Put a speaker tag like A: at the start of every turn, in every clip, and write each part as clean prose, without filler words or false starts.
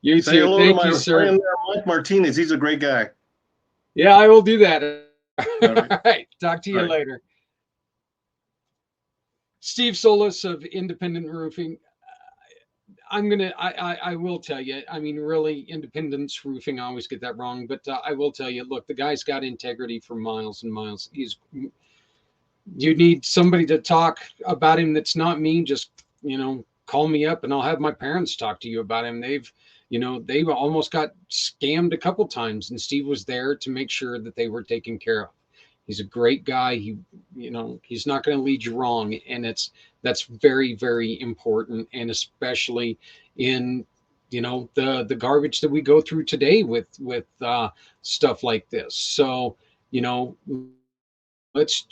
A: You
B: Say
A: too.
B: hello
A: Thank
B: to
A: you,
B: my
A: sir.
B: friend there, Mike Martinez. He's a great guy.
A: Yeah, I will do that.
B: All right.
A: All right. Talk to you
B: All right.
A: later. Steve Solis of Independent Roofing. I will tell you, I mean, really, Independence Roofing, I always get that wrong, but I will tell you, look, the guy's got integrity for miles and miles. You need somebody to talk about him that's not me, just, call me up and I'll have my parents talk to you about him. They've almost got scammed a couple times, and Steve was there to make sure that they were taken care of. He's a great guy. He's not going to lead you wrong, and that's very, very important, and especially in the garbage that we go through today with stuff like this. So you know let's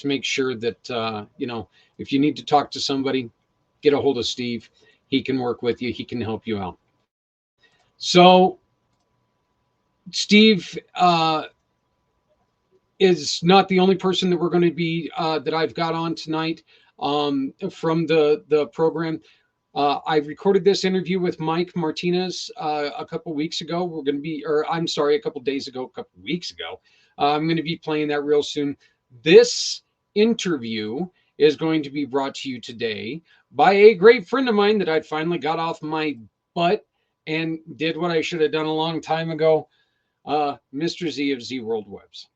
A: make sure that if you need to talk to somebody, get a hold of Steve. He can work with you. He can help you out. So Steve is not the only person that we're going to be that I've got on tonight from the program. I recorded this interview with Mike Martinez a couple weeks ago. We're going to be, or I'm sorry, a couple days ago, a couple weeks ago. I'm going to be playing that real soon. This interview is going to be brought to you today by a great friend of mine that I finally got off my butt and did what I should have done a long time ago. Mr. Z of Z World Webs.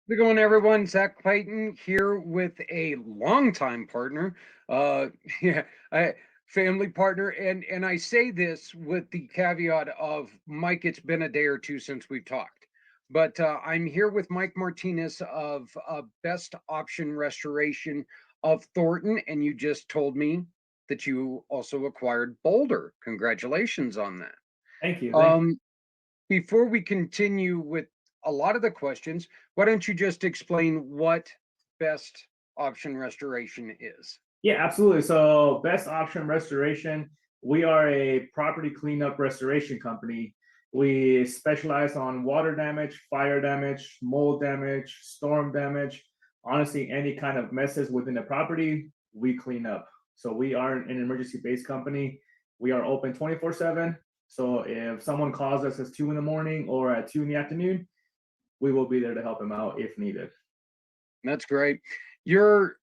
A: How's it going, everyone? Zach Clayton here with a longtime partner, uh, yeah, family partner, and I say this with the caveat of Mike. It's been a day or two since we've talked, but I'm here with Mike Martinez of Best Option Restoration of Thornton, and you just told me that you also acquired Boulder. Congratulations on that.
C: Thank you.
A: Before we continue with a lot of the questions, why don't you just explain what Best Option Restoration is?
C: Yeah, absolutely. So, Best Option Restoration, we are a property cleanup restoration company. We specialize on water damage, fire damage, mold damage, storm damage. Honestly, any kind of messes within the property, we clean up. So, we are an emergency based company. We are open 24/7. So, if someone calls us at 2 in the morning or at 2 in the afternoon, we will be there to help him out if needed.
A: That's great. Your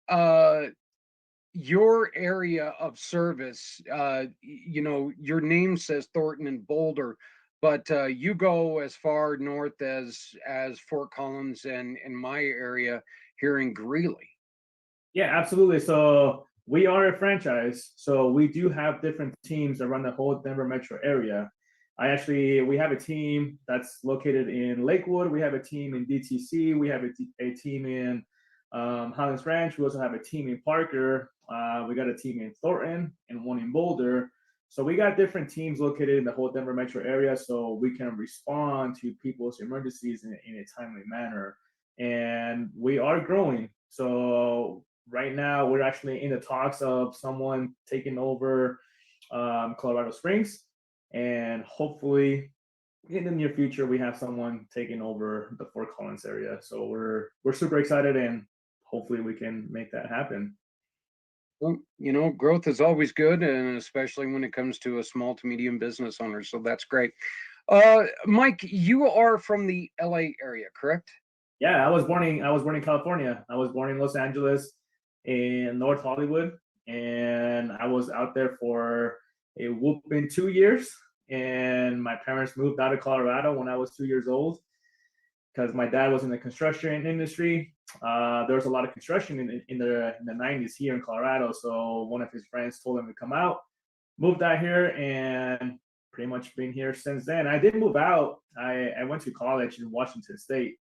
A: area of service, your name says Thornton and Boulder, but you go as far north as Fort Collins and in my area here in Greeley.
C: Yeah, absolutely. So we are a franchise. So we do have different teams that run the whole Denver metro area. We have a team that's located in Lakewood. We have a team in DTC. We have a team in Highlands Ranch. We also have a team in Parker. We got a team in Thornton and one in Boulder. So we got different teams located in the whole Denver metro area, so we can respond to people's emergencies in a timely manner. And we are growing. So right now, we're actually in the talks of someone taking over Colorado Springs, and hopefully in the near future we have someone taking over the Fort Collins area. So we're super excited, and hopefully we can make that happen.
A: Well, growth is always good, and especially when it comes to a small to medium business owner. So that's great. Mike, you are from the LA area, correct?
C: Yeah, I was born in California. I was born in Los Angeles, in North Hollywood, and I was out there for a whooping 2 years. And my parents moved out of Colorado when I was 2 years old because my dad was in the construction industry. There was a lot of construction in the 90s here in Colorado. So one of his friends told him to come out, moved out here, and pretty much been here since then. I did move out. I went to college in Washington State.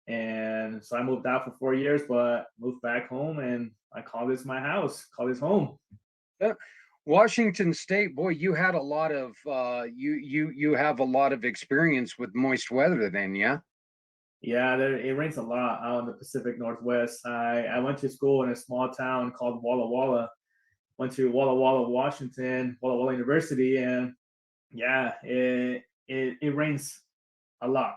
C: And so I moved out for 4 years, but moved back home, and I call this my house, call this home.
A: Yeah. Washington State, boy, you had a lot of you have a lot of experience with moist weather then, yeah?
C: Yeah, it rains a lot out in the Pacific Northwest. I went to school in a small town called Walla Walla. Went to Walla Walla, Washington, Walla Walla University, and yeah, it rains a lot.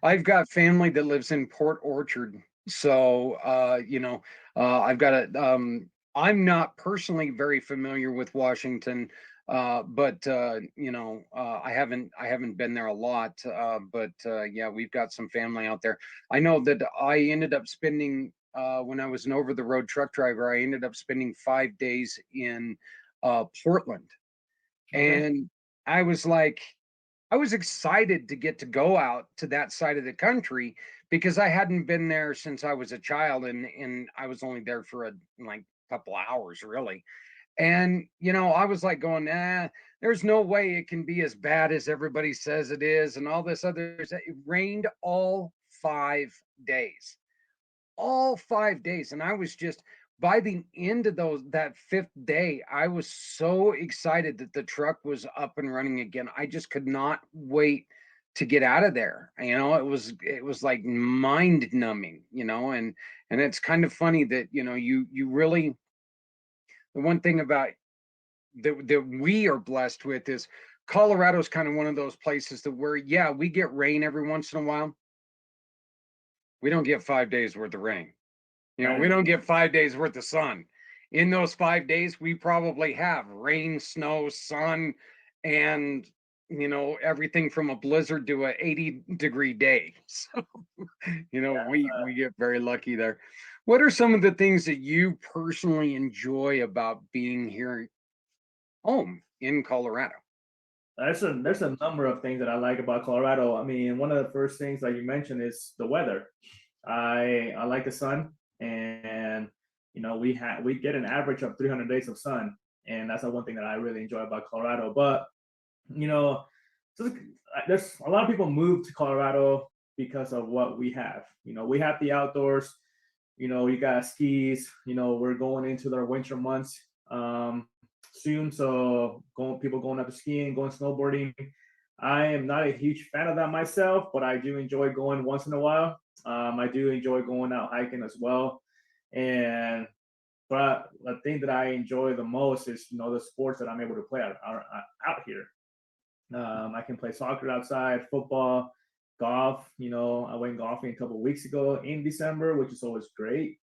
A: I've got family that lives in Port Orchard. So I've got I'm not personally very familiar with Washington, but I haven't been there a lot. But yeah, we've got some family out there. I know that I ended up spending when I was an over the road truck driver, I ended up spending 5 days in Portland.
C: Okay.
A: And I was like, I was excited to get to go out to that side of the country because I hadn't been there since I was a child, and I was only there for a like couple hours really. And I was like going, there's no way it can be as bad as everybody says it is, and all this other. It rained all 5 days, all 5 days, and I was just by the end of that fifth day, I was so excited that the truck was up and running again. I just could not wait to get out of there. It was like mind numbing, and it's kind of funny that you really, the one thing about that we are blessed with is Colorado's kind of one of those places that where, yeah, we get rain every once in a while. We don't get 5 days worth of rain. We don't get 5 days worth of sun. In those 5 days, we probably have rain, snow, sun, and everything from a blizzard to a 80-degree day. So, we get very lucky there. What are some of the things that you personally enjoy about being here home in Colorado?
C: There's a number of things that I like about Colorado. I mean, one of the first things that you mentioned is the weather. I like the sun, and we get an average of 300 days of sun, and that's the one thing that I really enjoy about Colorado. But so there's a lot of people move to Colorado because of what we have. We have the outdoors. You got skis. We're going into our winter months soon, so people going up skiing, going snowboarding. I am not a huge fan of that myself, but I do enjoy going once in a while. I do enjoy going out hiking as well. But the thing that I enjoy the most is the sports that I'm able to play out here. I can play soccer outside, football, golf. I went golfing a couple of weeks ago in December, which is always great.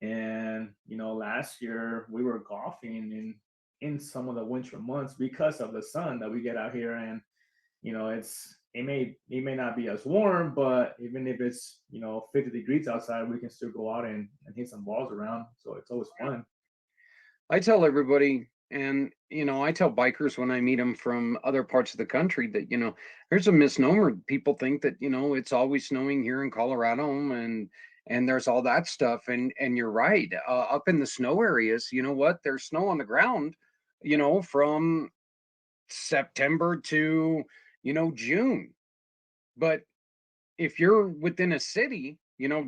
C: And last year we were golfing in some of the winter months because of the sun that we get out here, and it may not be as warm, but even if it's 50 degrees outside, we can still go out and hit some balls around. So it's always fun.
A: I tell everybody, and I tell bikers when I meet them from other parts of the country that there's a misnomer. People think that it's always snowing here in Colorado, and there's all that stuff, and you're right. Up in the snow areas, you know what? There's snow on the ground, from September to June. But if you're within a city,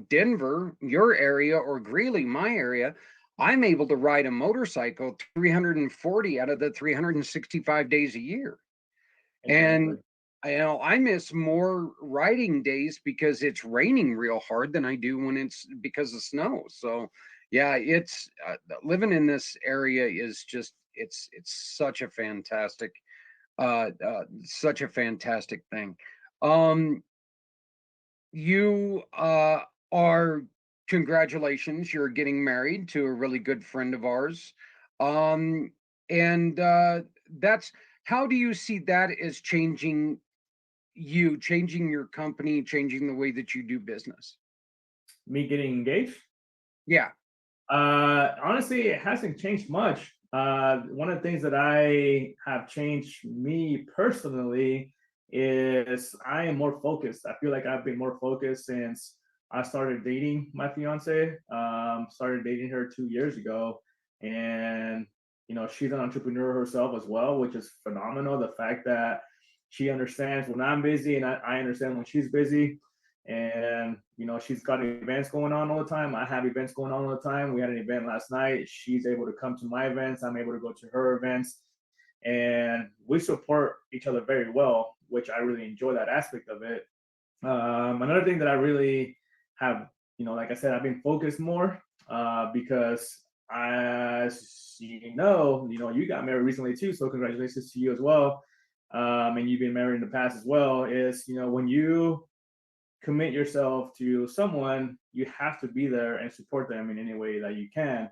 A: Denver, your area, or Greeley, my area, I'm able to ride a motorcycle 340 out of the 365 days a year. And I miss more riding days because it's raining real hard than I do when it's because of snow. So yeah, it's living in this area is just it's such a fantastic thing. You are congratulations, you're getting married to a really good friend of ours. Um, and that's how do you see that as changing you, changing your company, changing the way that you do business?
C: Me getting engaged?
A: Yeah.
C: Honestly, it hasn't changed much. One of the things that I have changed me personally is I am more focused. I feel like I've been more focused since I started dating my fiance. Started dating her 2 years ago, and she's an entrepreneur herself as well, which is phenomenal. The fact that she understands when I'm busy and I understand when she's busy, and she's got events going on all the time. I have events going on all the time. We had an event last night. She's able to come to my events. I'm able to go to her events, and we support each other very well, which I really enjoy that aspect of it. Another thing that I really have, like I said, I've been focused more because as you got married recently too, so congratulations to you as well. And you've been married in the past as well. Is when you commit yourself to someone, you have to be there and support them in any way that you can.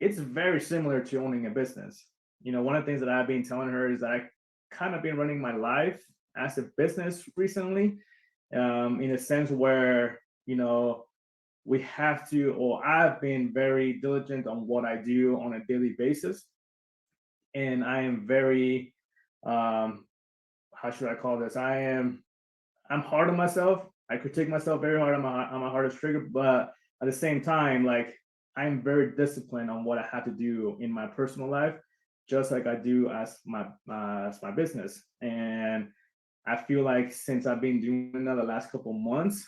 C: It's very similar to owning a business. One of the things that I've been telling her is that I kind of been running my life as a business recently, in a sense where, we have to, or I've been very diligent on what I do on a daily basis. And I am very, how should I call this? I'm hard on myself. I critique myself very hard. I'm a hardest trigger, but at the same time, like I'm very disciplined on what I have to do in my personal life, just like I do as my business. And I feel like since I've been doing that the last couple months,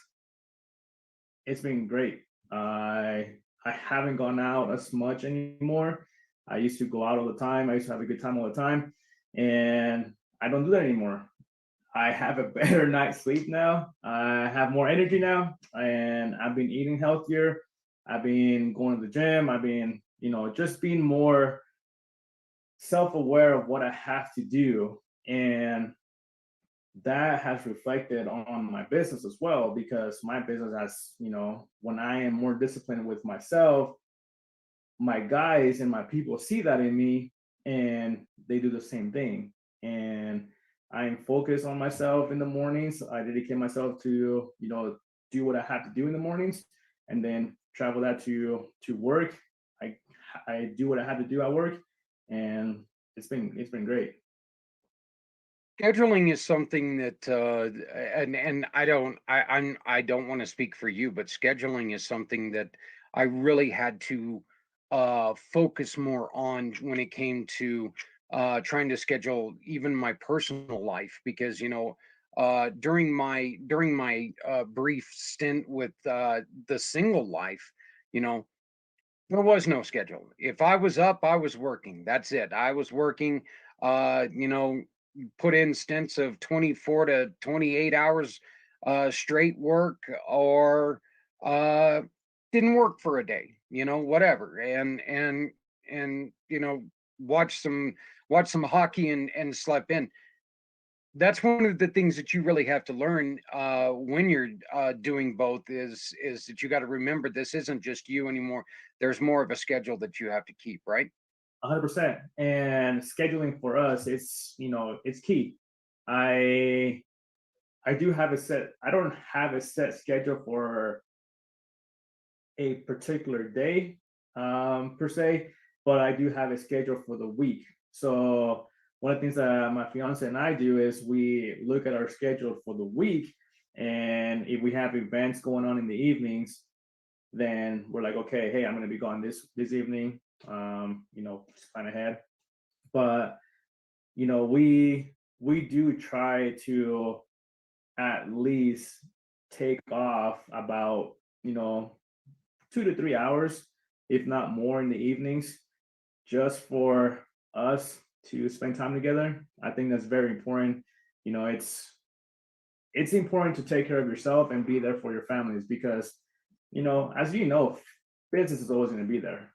C: it's been great. I haven't gone out as much anymore. I used to go out all the time. I used to have a good time all the time, and I don't do that anymore. I have a better night's sleep now. I have more energy now, and I've been eating healthier. I've been going to the gym. I've been, just being more self-aware of what I have to do, and that has reflected on my business as well. Because my business has, when I am more disciplined with myself, my guys and my people see that in me, and they do the same thing. And I'm focused on myself in the mornings. I dedicate myself to, do what I have to do in the mornings, and then travel that to work. I I do what I have to do at work, and it's been great.
A: Scheduling is something that and I don't want to speak for you, but scheduling is something that I really had to focus more on when it came to trying to schedule even my personal life, because during my brief stint with the single life, you know there was no schedule. If I was up, I was working. That's it. I was working. You know, put in stints of 24 to 28 hours straight work, or uh, didn't work for a day. Whatever, and watch some watch some hockey and slept in. That's one of the things that you really have to learn when you're doing both, is that you got to remember this isn't just you anymore. There's more of a schedule that you have to keep, right?
C: 100%. And scheduling for us, it's key. I I do have a set. I don't have a set schedule for a particular day per se, but I do have a schedule for the week. So one of the things that my fiance and I do is we look at our schedule for the week, and if we have events going on in the evenings, then we're like, okay, hey, I'm going to be gone this evening. Just plan ahead. But we do try to at least take off about 2 to 3 hours, if not more, in the evenings, just for us to spend time together. I think that's very important. It's important to take care of yourself and be there for your families because, as business is always going to be there.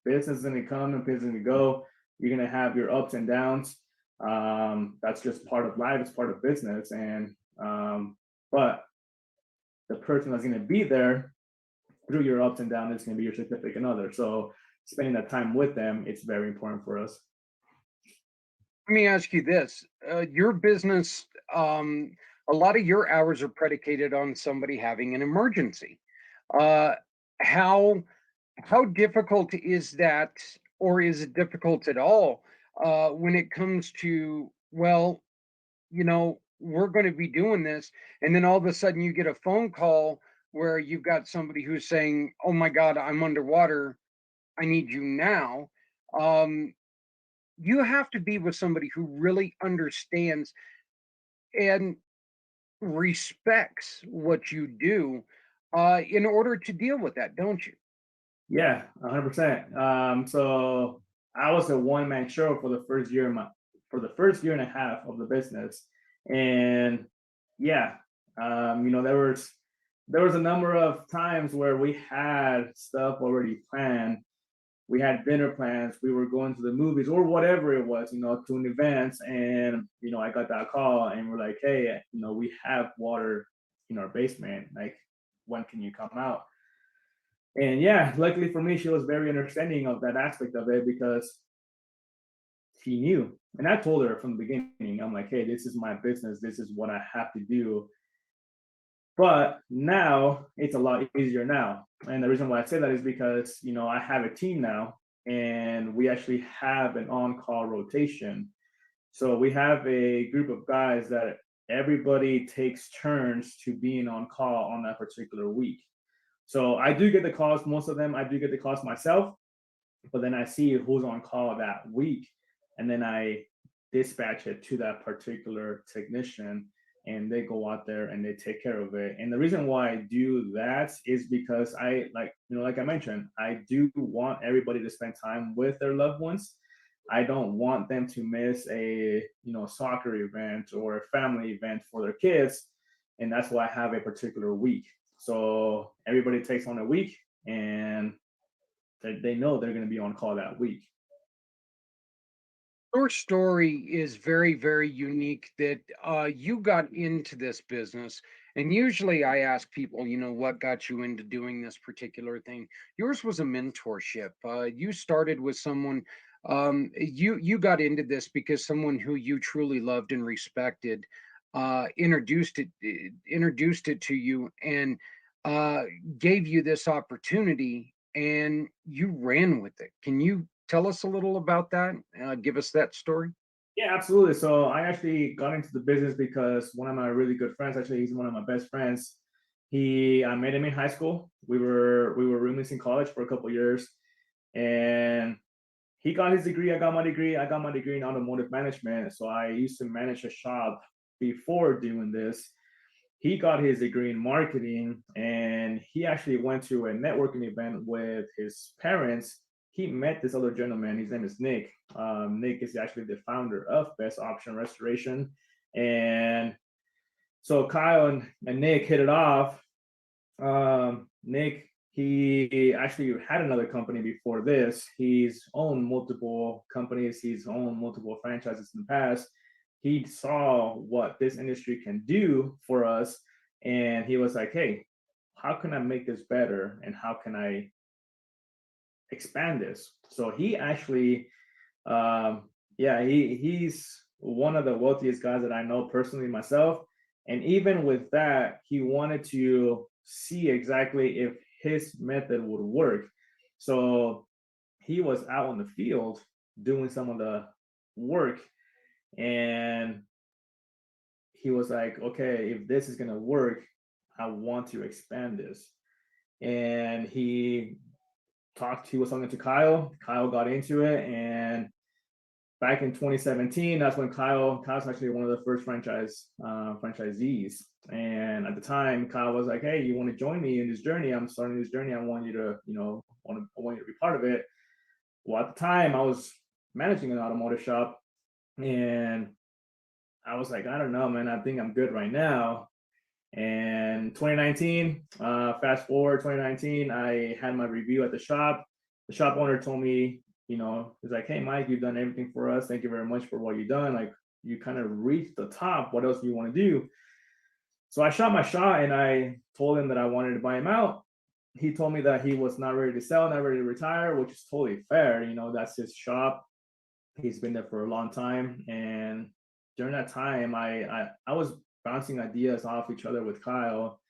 C: Business is going to come and business is going to go. You're going to have your ups and downs. That's just part of life. It's part of business. And but the person that's going to be there through your ups and downs is going to be your significant other. So spending that time with them, it's very important for us.
A: Let me ask you this: your business, a lot of your hours are predicated on somebody having an emergency. Uh, how how difficult is that, or is it difficult at all when it comes to, well, we're going to be doing this, and then all of a sudden you get a phone call where you've got somebody who's saying, "Oh my God, I'm underwater. I need you now." Um, you have to be with somebody who really understands and respects what you do in order to deal with that, don't you?
C: Yeah, 100%. So I was a one-man show for the first year for the first year and a half of the business, and yeah, there was a number of times where we had stuff already planned. We had dinner plans. We were going to the movies or whatever it was, to an event, and I got that call, and we're like, hey, we have water in our basement. Like, when can you come out? And yeah, luckily for me, she was very understanding of that aspect of it because she knew. And I told her from the beginning, I'm like, hey, this is my business. This is what I have to do. But now it's a lot easier now. And the reason why I say that is because, I have a team now and we actually have an on-call rotation. So we have a group of guys that everybody takes turns to being on call on that particular week. So I do get the calls, most of them I do get the calls myself, but then I see who's on call that week, and then I dispatch it to that particular technician, and they go out there and they take care of it. And the reason why I do that is because like I mentioned, I do want everybody to spend time with their loved ones. I don't want them to miss a soccer event or a family event for their kids, and that's why I have a particular week. So everybody takes on a week, and they know they're going to be on call that week.
A: Your story is very, very unique that you got into this business. And usually I ask people, what got you into doing this particular thing? Yours was a mentorship. You started with someone, you got into this because someone who you truly loved and respected introduced it to you and uh, gave you this opportunity and you ran with it. Can you tell us a little about that? Give us that story.
C: Yeah, absolutely. So I actually got into the business because one of my really good friends, actually, he's one of my best friends. I met him in high school. We were roommates in college for a couple of years, and he got his degree. I got my degree. I got my degree in automotive management. So I used to manage a shop before doing this. He got his degree in marketing, and he actually went to a networking event with his parents. He met this other gentleman. His name is Nick. Nick is actually the founder of Best Option Restoration. And so Kyle and Nick hit it off. Nick, he actually had another company before this. He's owned multiple companies. He's owned multiple franchises in the past. He saw what this industry can do for us, and he was like, hey, how can I make this better, and how can I expand this? So he actually he's one of the wealthiest guys that I know personally myself, And even with that, he wanted to see exactly if his method would work. So he was out on the field doing some of the work, and he was like, okay, if this is going to work, I want to expand this. And he was talking to Kyle. Kyle got into it. And back in 2017, that's when Kyle's actually one of the first franchisees. And at the time, Kyle was like, hey, you want to join me in this journey? I'm starting this journey. I want you to, I want you to be part of it. Well, at the time, I was managing an automotive shop, and I was like, I don't know, man. I think I'm good right now. And 2019, fast forward 2019, I had my review at the shop. The shop owner told me, he's like, hey, Mike, you've done everything for us. Thank you very much for what you've done. Like, you kind of reached the top. What else do you want to do? So I shot my shot, and I told him that I wanted to buy him out. He told me that he was not ready to sell, not ready to retire, which is totally fair. That's his shop. He's been there for a long time. And during that time, I was bouncing ideas off each other with Kyle,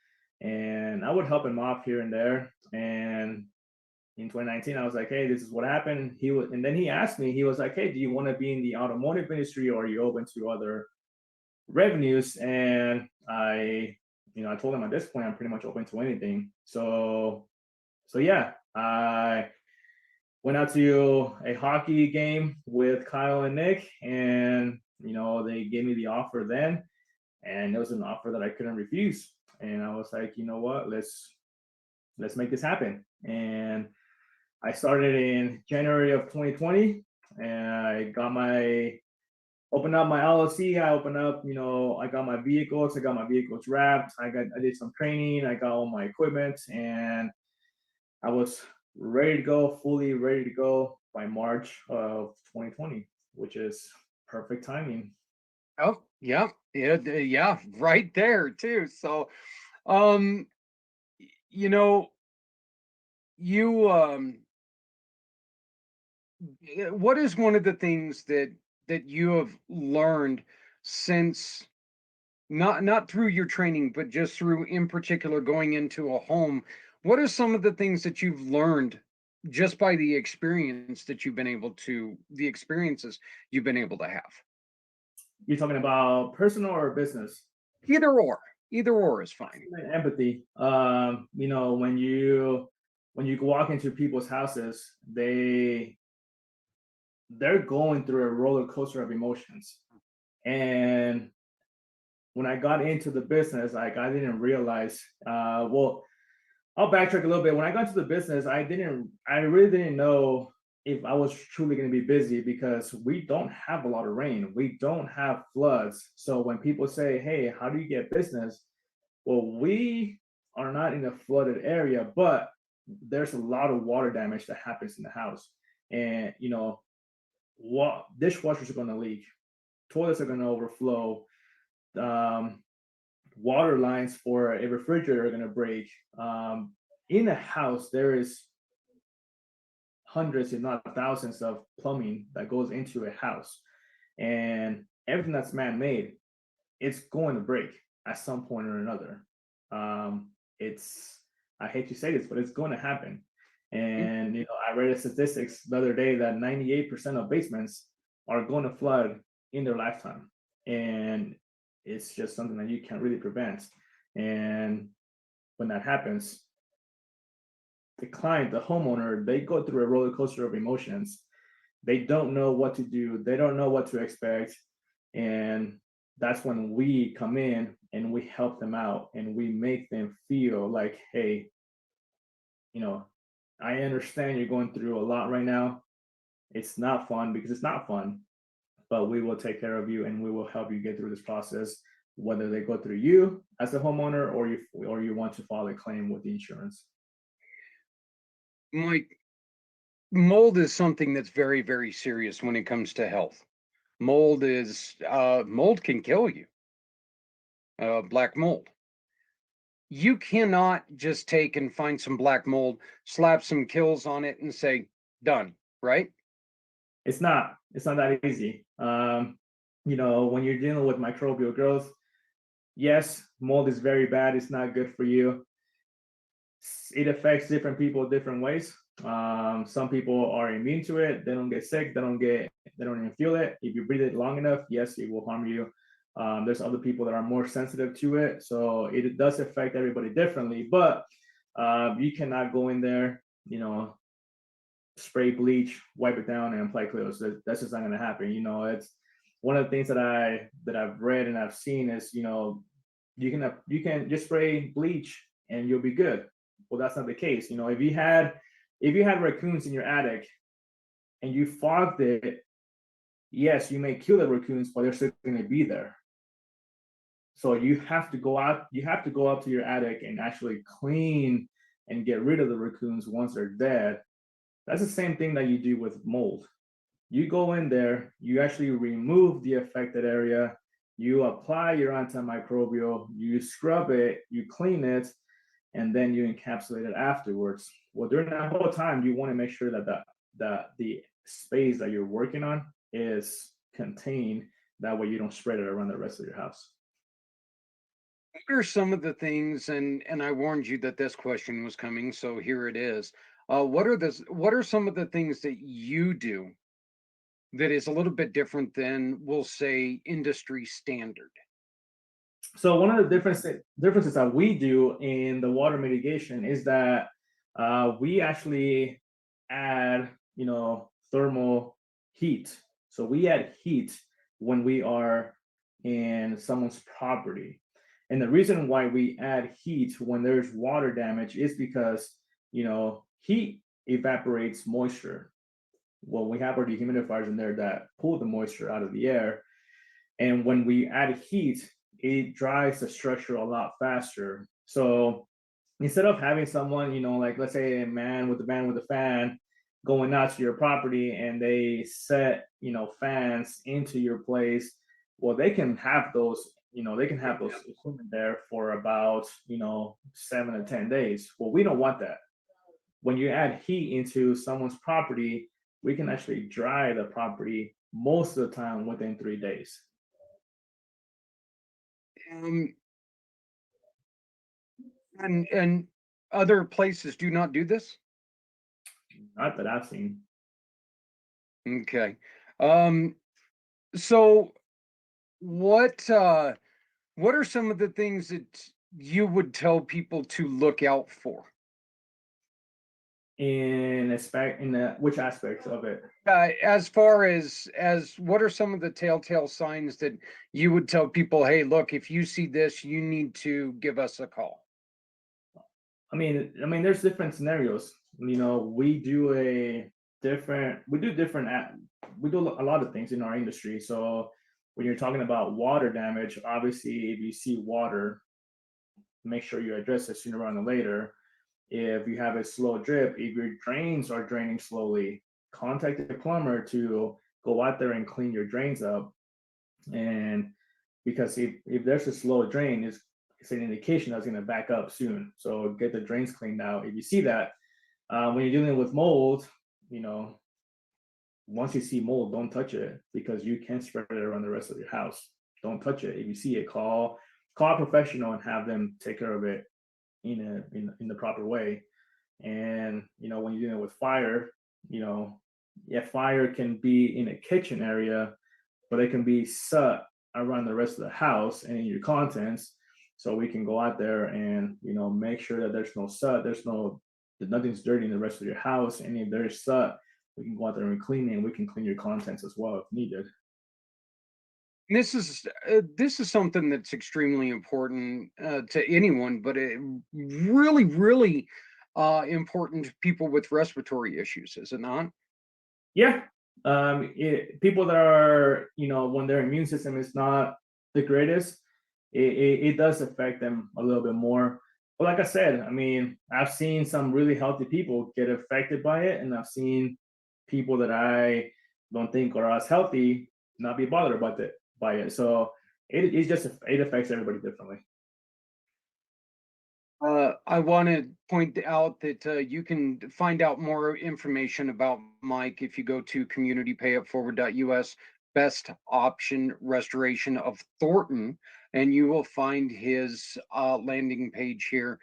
C: and I would help him off here and there. And in 2019, I was like, hey, this is what happened. And then he asked me, he was like, hey, do you want to be in the automotive industry, or are you open to other revenues? And I told him at this point, I'm pretty much open to anything. So yeah, I went out to a hockey game with Kyle and Nick, and they gave me the offer then, and it was an offer that I couldn't refuse. And I was like, you know what, let's make this happen. And I started in January of 2020, and I opened up my LLC. I opened up, I got my vehicles wrapped. I did some training. I got all my equipment, and I was fully ready to go by March of 2020, which is perfect timing.
A: Oh, yeah, right there too. So, you what is one of the things that you have learned since, not through your training, but just through, in particular, going into a home? What are some of the things that you've learned just by the experiences you've been able to have?
C: You're talking about personal or business?
A: Either or is fine.
C: Empathy. When you walk into people's houses, they're going through a roller coaster of emotions. And when I got into the business, like, I didn't realize, well, I'll backtrack a little bit. When I got into the business, I really didn't know if I was truly going to be busy, because we don't have a lot of rain. We don't have floods. So when people say, hey, how do you get business? Well, we are not in a flooded area, but there's a lot of water damage that happens in the house. And, dishwashers are going to leak, toilets are going to overflow, water lines for a refrigerator are going to break. In a house, there is hundreds, if not thousands, of plumbing that goes into a house, and everything that's man-made, it's going to break at some point or another. I hate to say this, but it's going to happen. And I read a statistics the other day that 98% of basements are going to flood in their lifetime, and it's just something that you can't really prevent. And when that happens, the client, the homeowner, they go through a roller coaster of emotions. They don't know what to do. They don't know what to expect. And that's when we come in and we help them out, and we make them feel like, hey, I understand you're going through a lot right now. It's not fun, because it's not fun, but we will take care of you, and we will help you get through this process, whether they go through you as a homeowner, or you want to file a claim with the insurance.
A: Mike, mold is something that's very, very serious when it comes to health. Mold can kill you. Black mold. You cannot just take and find some black mold, slap some kills on it, and say, done, right?
C: It's not that easy. When you're dealing with microbial growth, yes, mold is very bad. It's not good for you. It affects different people different ways. Some people are immune to it. They don't get sick. They don't even feel it. If you breathe it long enough, yes, it will harm you. There's other people that are more sensitive to it. So it does affect everybody differently, but you cannot go in there, spray bleach, wipe it down, and apply clothes. That's just not going to happen. It's one of the things that I've read and I've seen is, you can just spray bleach and you'll be good. Well, that's not the case. If you had raccoons in your attic and you fogged it, yes, you may kill the raccoons, but they're still going to be there. So you have to go out to your attic and actually clean and get rid of the raccoons once they're dead. That's the same thing that you do with mold. You go in there, you actually remove the affected area, you apply your antimicrobial, you scrub it, you clean it, and then you encapsulate it afterwards. Well, during that whole time, you want to make sure that the space that you're working on is contained. That way you don't spread it around the rest of your house.
A: What are some of the things, and I warned you that this question was coming, so here it is. What are some of the things that you do that is a little bit different than, we'll say, industry standard?
C: So one of the differences that we do in the water mitigation is that we actually add, thermal heat. So we add heat when we are in someone's property. And the reason why we add heat when there's water damage is because, heat evaporates moisture. Well, we have our dehumidifiers in there that pull the moisture out of the air. And when we add heat, it dries the structure a lot faster. So instead of having someone, like let's say a man with a fan going out to your property and they set, fans into your place, well, they can have those equipment there for about, 7 to 10 days. Well, we don't want that. When you add heat into someone's property, we can actually dry the property most of the time within 3 days.
A: Um, and other places do not do this?
C: Not that I've seen.
A: Okay. So what are some of the things that you would tell people to look out for?
C: In which aspects of it?
A: As far as what are some of the telltale signs that you would tell people, hey, look, if you see this, you need to give us a call?
C: I mean, there's different scenarios. We do a lot of things in our industry. So when you're talking about water damage, obviously, if you see water, make sure you address it sooner rather than later. If you have a slow drip, if your drains are draining slowly, contact the plumber to go out there and clean your drains up. And because if there's a slow drain, it's an indication that's going to back up soon. So get the drains cleaned out. If you see that, when you're dealing with mold, once you see mold, don't touch it because you can spread it around the rest of your house. Don't touch it. If you see it, call a professional and have them take care of it in the proper way. And when you're dealing with fire, fire can be in a kitchen area, but it can be set around the rest of the house and in your contents. So we can go out there and make sure that there's no soot, that nothing's dirty in the rest of your house. And if there's soot, we can go out there and clean it, and we can clean your contents as well if needed.
A: This is something that's extremely important to anyone, but it really, really important to people with respiratory issues, is it not?
C: Yeah. People that are, when their immune system is not the greatest, it does affect them a little bit more. But like I said, I've seen some really healthy people get affected by it, and I've seen people that I don't think are as healthy not be bothered by it. So it affects everybody differently.
A: I want to point out that you can find out more information about Mike if you go to communitypayupforward.us. Best option restoration of Thornton. and you will find his landing page here.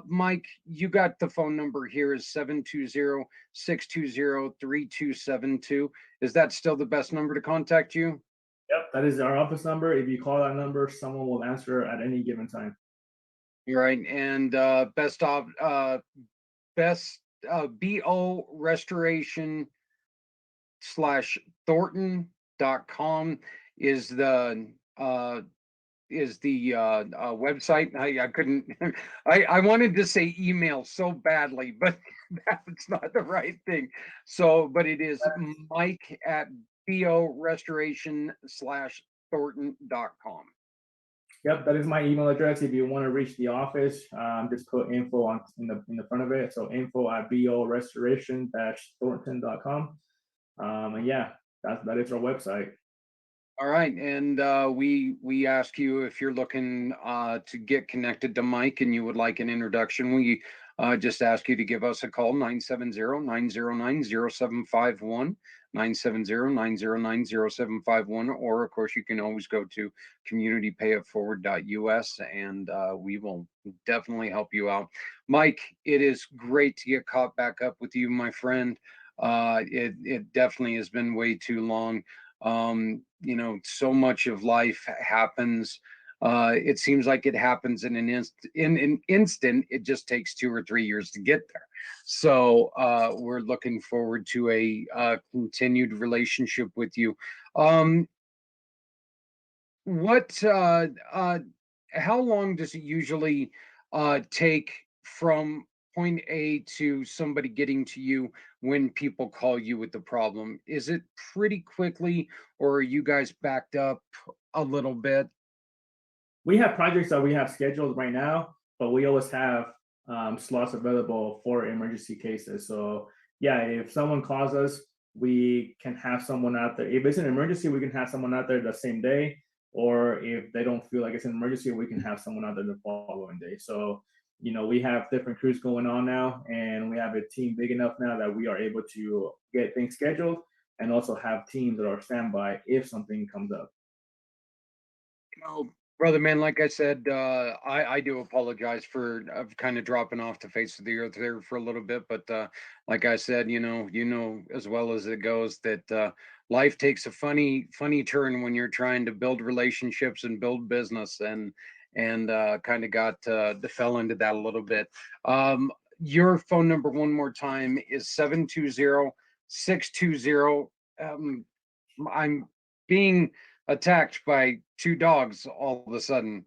A: Mike, you got the phone number here is 720-620-3272. Is that still the best number to contact you?
C: Yep, that is our office number. If you call that number, someone will answer at any given time.
A: You're right. And best BO restoration /Thornton.com is the website. I couldn't I wanted to say email so badly, but that's not the right thing. So, but it is Mike at BO restoration /Thornton.com.
C: Yep, that is my email address. If you want to reach the office, just put info in the front of it. So info at borestoration-thornton.com. And yeah, that is our website.
A: All right, and we ask you if you're looking to get connected to Mike and you would like an introduction. We just ask you to give us a call, 970-909-0751, 970-909-0751, or of course you can always go to communitypayitforward.us and we will definitely help you out. Mike, it is great to get caught back up with you, my friend. It definitely has been way too long. You know, so much of life happens. It seems like it happens in an instant. It just takes 2 or 3 years to get there. So we're looking forward to a continued relationship with you. How long does it usually take from point A to somebody getting to you when people call you with the problem? Is it pretty quickly, or are you guys backed up a little bit?
C: We have projects that we have scheduled right now, but we always have slots available for emergency cases. So yeah, if someone calls us, we can have someone out there. If it's an emergency, we can have someone out there the same day. Or if they don't feel like it's an emergency, we can have someone out there the following day. So, you know, we have different crews going on now, and we have a team big enough now that we are able to get things scheduled and also have teams that are standby if something comes up.
A: No, brother man, like I said, I do apologize for kind of dropping off the face of the earth there for a little bit, but like I said, you know as well as it goes that life takes a funny turn when you're trying to build relationships and build business, and kind of got fell into that a little bit. Your phone number one more time is 720-620. I'm being attacked by 2 dogs all of a sudden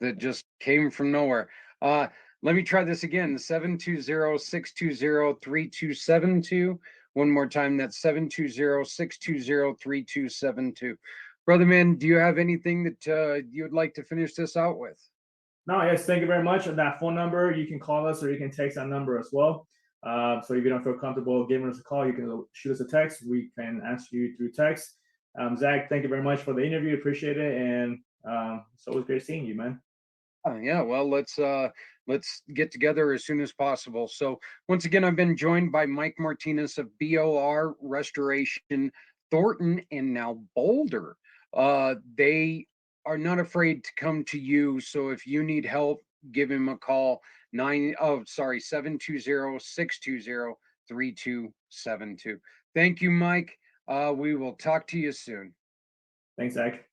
A: that just came from nowhere. Let me try this again, 720-620-3272. One more time, that's 720-620-3272. Brother man, do you have anything that you would like to finish this out with?
C: No, yes, thank you very much. And that phone number, you can call us or you can text that number as well. So if you don't feel comfortable giving us a call, you can shoot us a text. We can answer you through text. Zach, thank you very much for the interview. Appreciate it. And it's always great seeing you, man.
A: Yeah, well, let's get together as soon as possible. So once again, I've been joined by Mike Martinez of BOR Restoration, Thornton, and now Boulder. They are not afraid to come to you. So if you need help, give him a call. 720-620-3272. Thank you, Mike. We will talk to you soon.
C: Thanks, Zach.